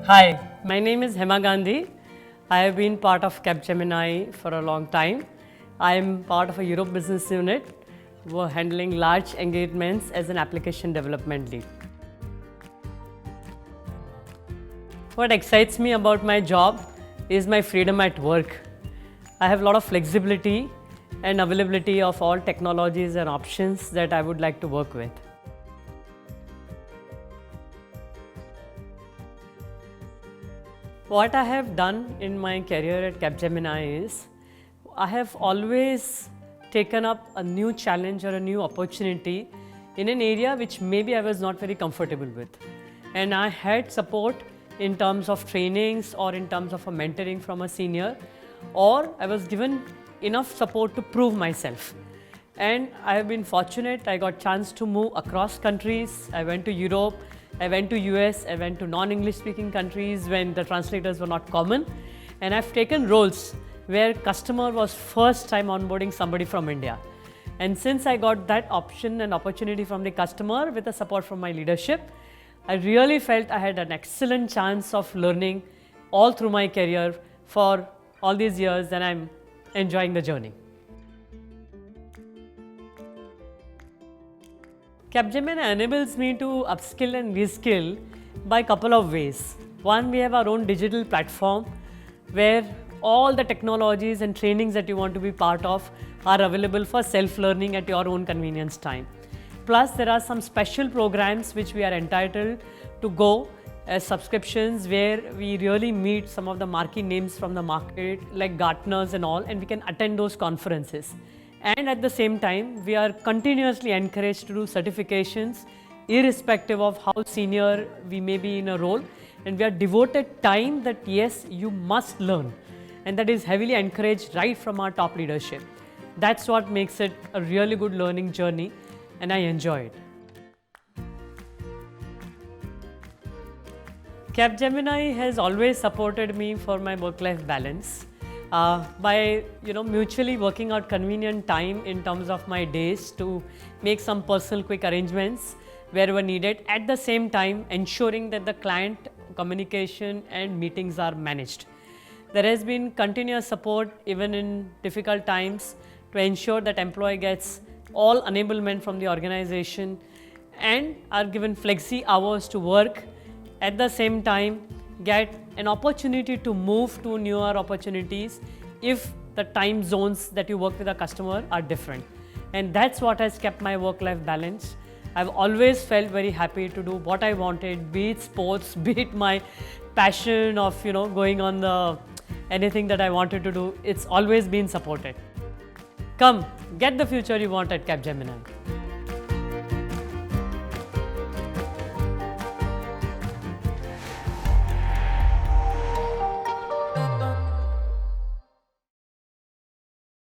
Hi, my name is Hema Gandhi. I have been part of Capgemini for a long time. I am part of a Europe business unit. We're handling large engagements as an application development lead. What excites me about my job is my freedom at work. I have a lot of flexibility and availability of all technologies and options that I would like to work with. What I have done in my career at Capgemini is I have always taken up a new challenge or a new opportunity in an area which maybe I was not very comfortable with. And I had support in terms of trainings or in terms of a mentoring from a senior, or I was given enough support to prove myself. And I have been fortunate, I got chance to move across countries. I went to Europe, I went to US, I went to non-English speaking countries when the translators were not common. And I've taken roles where customer was first time onboarding somebody from India. And since I got that option and opportunity from the customer with the support from my leadership, I really felt I had an excellent chance of learning all through my career for all these years, and I'm enjoying the journey. Capgemini enables me to upskill and reskill by a couple of ways. One, we have our own digital platform where all the technologies and trainings that you want to be part of are available for self-learning at your own convenience time. Plus, there are some special programs which we are entitled to go as subscriptions where we really meet some of the marquee names from the market like Gartners and all, and we can attend those conferences. And at the same time, we are continuously encouraged to do certifications irrespective of how senior we may be in a role. And we are devoted time that yes, you must learn. And that is heavily encouraged right from our top leadership. That's what makes it a really good learning journey, and I enjoy it. Capgemini has always supported me for my work-life balance. By mutually working out convenient time in terms of my days to make some personal quick arrangements wherever needed, at the same time ensuring that the client communication and meetings are managed. There has been continuous support even in difficult times to ensure that employee gets all enablement from the organization and are given flexi hours to work, at the same time get an opportunity to move to newer opportunities if the time zones that you work with a customer are different. And that's what has kept my work-life balance. I've always felt very happy to do what I wanted, be it sports, be it my passion of going on the anything that I wanted to do. It's always been supported. Come, get the future you want at Capgemini.